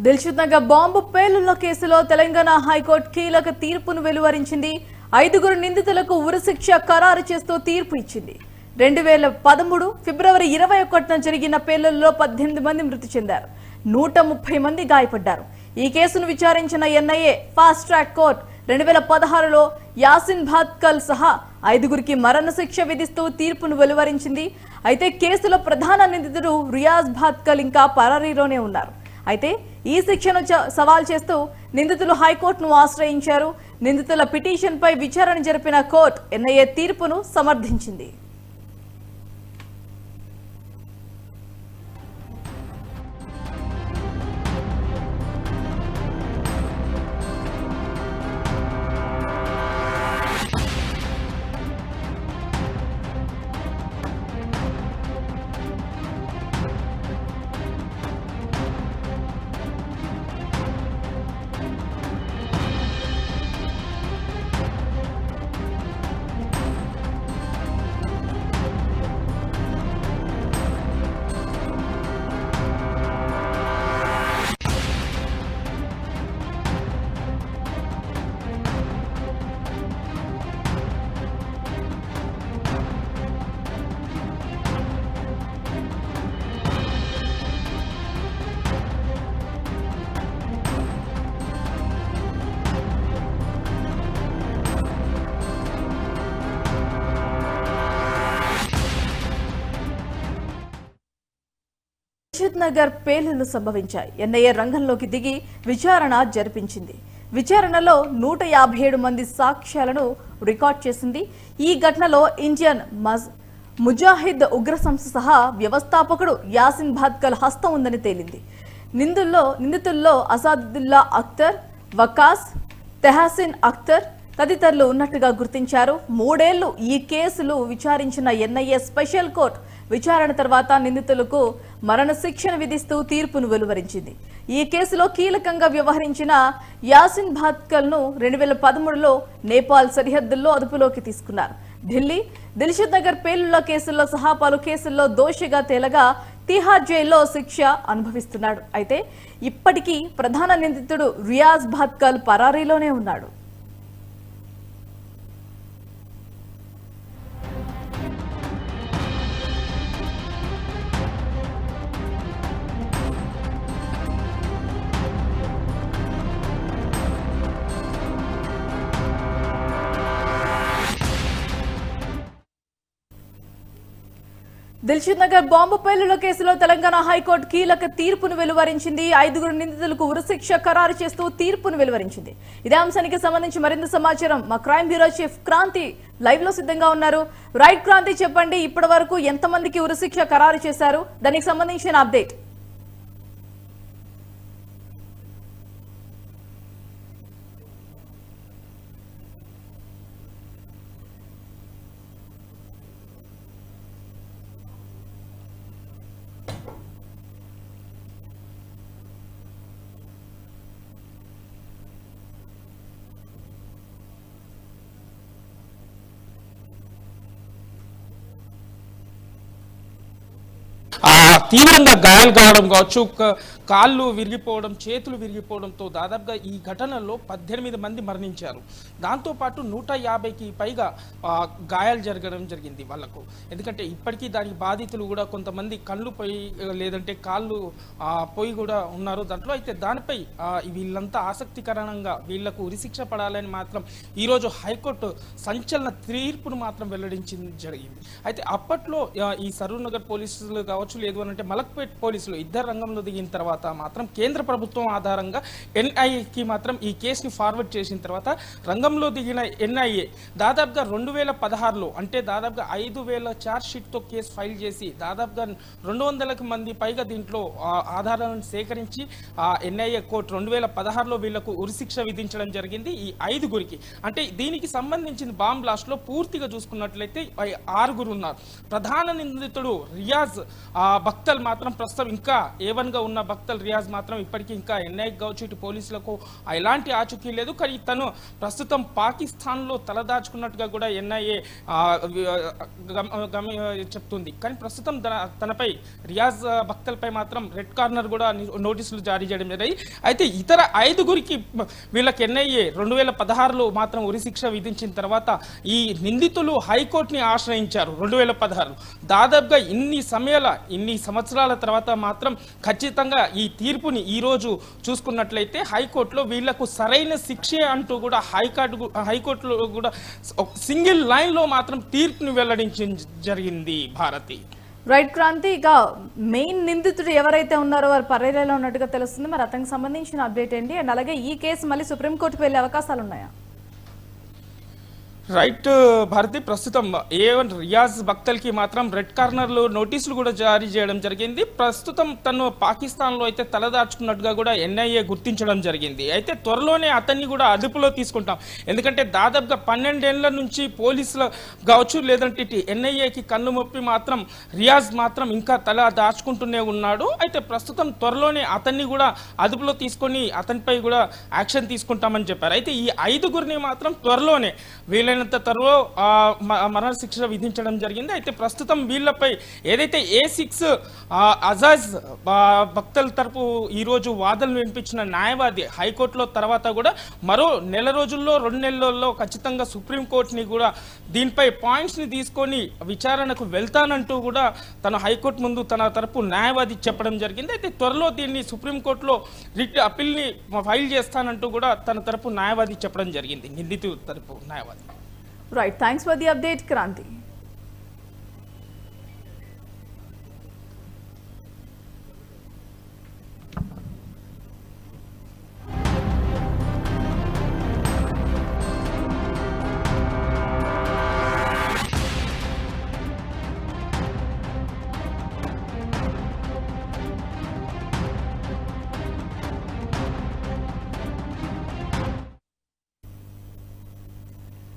దిల్షుద్ Nagar bomb పేలుళ్ల కేసులో Telangana high court కీలక తీర్పును వెలువరించింది. 5 నిందితులకు ఉరిశిక్ష ఖరారు చేస్తూ తీర్పు ఇచ్చింది. 2013 ఫిబ్రవరి 21న జరిగిన పేలుళ్లలో 18 మంది మృతి చెందారు, 130 మంది గాయపడ్డారు. ఈ కేసును విచారించిన ఎన్ఐఏ ఫాస్ట్ ట్రాక్ కోర్టు 2016లో యాసిన్ భాత్కల్ సహా 5 మరణశిక్ష విధిస్తూ తీర్పును వెలువరించింది. అయితే కేసులో ప్రధాన నిందితుడు రియాజ్ భాత్కల్ ఇంకా పరారీలోనే ఉన్నారు. అయితే ఈ శిక్షను సవాల్ చేస్తూ నిందితులు హైకోర్టును ఆశ్రయించారు. నిందితుల పిటిషన్పై విచారణ జరిపిన కోర్టు ఎన్ఐఏ తీర్పును సమర్థించింది. దిల్షుద్ నగర్ పేలుళ్లు సంభవించాయి. ఎన్ఐఏ రంగంలోకి దిగి విచారణ జరిపించింది. విచారణలో 157 మంది సాక్ష్యాలను రికార్డ్ చేసింది. ఈ ఘటనలో ఇండియన్ ముజాహిద్ ఉగ్ర సంస్థ సహా వ్యవస్థాపకుడు యాసిన్ భాత్కల్ హస్తం ఉందని తేలింది. నిందితుల్లో అసాదుల్లా అఖ్తర్, వకాస్, తెహసిన్ అఖ్తర్ తదితరులు ఉన్నట్టుగా గుర్తించారు. 3 ఏళ్లు ఈ కేసులు విచారించిన ఎన్ఐఏ స్పెషల్ కోర్టు విచారణ తర్వాత నిందితులకు మరణశిక్షను విధిస్తూ తీర్పును వెలువరించింది. ఈ కేసులో కీలకంగా వ్యవహరించిన యాసిన్ భాత్కల్ ను 2013లో నేపాల్ సరిహద్దుల్లో అదుపులోకి తీసుకున్నారు. ఢిల్లీ దిల్షుద్ నగర్ పేలుళ్ల కేసుల్లో సహా పలు కేసుల్లో దోషిగా తేలగా తిహార్ జైల్లో శిక్ష అనుభవిస్తున్నాడు. అయితే ఇప్పటికీ ప్రధాన నిందితుడు రియాజ్ భాత్కల్ పరారీలోనే ఉన్నాడు. దిల్షుద్ నగర్ బాంబు పేలుళ్ల కేసులో తెలంగాణ హైకోర్టు కీలక తీర్పును వెలువరించింది. 5 నిందితులకు ఉరిశిక్ష ఖరారు చేస్తూ తీర్పును వెలువరించింది. ఇదే అంశానికి సంబంధించి మరింత సమాచారం మా crime bureau chief Kranti live లో సిద్ధంగా ఉన్నారు. రైట్ క్రాంతి, చెప్పండి, ఇప్పటి వరకు ఎంతమందికి ఉరిశిక్ష ఖరారు చేశారు, దానికి సంబంధించిన అప్డేట్? తీవ్రంగా గాయాలు కావడం కావచ్చు, కాళ్ళు విరిగిపోవడం, చేతులు విరిగిపోవడంతో దాదాపుగా ఈ ఘటనలో 18 మంది మరణించారు. దాంతోపాటు 150కి పైగా గాయాలు జరగడం జరిగింది వాళ్లకు. ఎందుకంటే ఇప్పటికీ దానికి బాధితులు కూడా కొంతమంది కళ్ళు పోయి లేదంటే కాళ్ళు పోయి కూడా ఉన్నారు దాంట్లో. అయితే దానిపై వీళ్ళంతా ఆసక్తికరంగా వీళ్లకు ఉరిశిక్ష పడాలని మాత్రం ఈరోజు హైకోర్టు సంచలన తీర్పును మాత్రం వెల్లడించింది జరిగింది. అయితే అప్పట్లో ఈ సరూర్ నగర్ పోలీసులు కావచ్చు, లేదు అంటే మలక్పేట్ పోలీసులు ఇద్దరు రంగంలో దిగిన తర్వాత మాత్రం కేంద్ర ప్రభుత్వం ఆధారంగా ఎన్ఐఏకి మాత్రం ఈ కేసుని ఫార్వర్డ్ చేసిన తర్వాత రంగంలో దిగిన ఎన్ఐఏ దాదాపుగా 2016లో అంటే దాదాపుగా 5000 ఛార్జ్ షీట్తో కేసు ఫైల్ చేసి దాదాపుగా 200 మంది పైగా దీంట్లో ఆధారాలను సేకరించి ఎన్ఐఏ కోర్టు 2016లో వీళ్లకు ఉరిశిక్ష విధించడం జరిగింది. ఈ 5 అంటే దీనికి సంబంధించిన బాంబ్ బ్లాస్ట్ లో పూర్తిగా చూసుకున్నట్లయితే 6 ఉన్నారు. ప్రధాన నిందితుడు రియాజ్ భక్తల్ మాత్రం ప్రస్తుతం ఇంకా A1గా ఉన్న భక్తల్ బక్తల్ రియాజ్ మాత్రం ఇప్పటికీ ఇంకా ఎన్ఐ కావచ్చు ఇటు పోలీసులకు ఎలాంటి ఆచూకీ లేదు. కానీ తను ప్రస్తుతం పాకిస్తాన్లో తలదాచుకున్నట్టుగా కూడా ఎన్ఐఏ చెప్తుంది. కానీ ప్రస్తుతం తనపై రియాజ్ బక్తల్ పై మాత్రం రెడ్ కార్నర్ కూడా నోటీసులు జారీ చేయడం జరిగింది. అయితే ఇతర 5గురికి వీళ్ళకి ఎన్ఐఏ 2016లో మాత్రం ఉరిశిక్ష విధించిన తర్వాత ఈ నిందితులు హైకోర్టుని ఆశ్రయించారు 2016. దాదాపుగా ఇన్ని సంవత్సరాల తర్వాత మాత్రం ఖచ్చితంగా ఈ తీర్పుని ఈ రోజు చూసుకున్నట్లయితే హైకోర్టులో వీళ్లకు సరైన శిక్ష అంటూ కూడా హైకోర్టులో కూడా సింగిల్ లైన్ లో మాత్రం తీర్పుని వెల్లడించడం జరిగింది. భారతి రైట్ క్రాంతి, ఇక మెయిన్ నిందితుడు ఎవరైతే ఉన్నారో వారు పరేలలో ఉన్నట్టుగా తెలుస్తుంది. మరి అతనికి సంబంధించిన అప్డేట్ ఏంటి? అండ్ అలాగే ఈ కేసు మళ్ళీ సుప్రీంకోర్టుకు వెళ్లే అవకాశాలు ఉన్నాయా? రైట్ భారతి, ప్రస్తుతం A1 రియాజ్ బక్తల్కి మాత్రం రెడ్ కార్నర్లో నోటీసులు కూడా జారీ చేయడం జరిగింది. ప్రస్తుతం తను పాకిస్తాన్లో అయితే తలదాచుకున్నట్టుగా కూడా ఎన్ఐఏ గుర్తించడం జరిగింది. అయితే త్వరలోనే అతన్ని కూడా అదుపులో తీసుకుంటాం. ఎందుకంటే దాదాపుగా 12 ఏళ్ల నుంచి పోలీసులు కావచ్చు లేదంటే ఎన్ఐఏకి కన్ను మొప్పి మాత్రం రియాజ్ మాత్రం ఇంకా తల దాచుకుంటూనే ఉన్నాడు. అయితే ప్రస్తుతం త్వరలోనే అతన్ని కూడా అదుపులో తీసుకొని అతనిపై కూడా యాక్షన్ తీసుకుంటామని చెప్పారు. అయితే ఈ 5గురిని మాత్రం త్వరలోనే వీళ్ళ త్వరలో మరణశిక్ష విధించడం జరిగింది. అయితే ప్రస్తుతం వీళ్లపై ఏదైతే A6 అజాజ్ బక్తల్ తరపు ఈరోజు వాదనలు వినిపించిన న్యాయవాది హైకోర్టులో తర్వాత కూడా మరో 2 నెలల్లో ఖచ్చితంగా సుప్రీంకోర్టుని కూడా దీనిపై పాయింట్స్ని తీసుకొని విచారణకు వెళ్తానంటూ కూడా తన హైకోర్టు ముందు తన తరపు న్యాయవాది చెప్పడం జరిగింది. అయితే త్వరలో దీన్ని సుప్రీంకోర్టులో రిట్ అప్పీల్ని ఫైల్ చేస్తానంటూ కూడా తన తరపు న్యాయవాది చెప్పడం జరిగింది, నిందితుల తరపు న్యాయవాది. Right, thanks for the update, Kranti.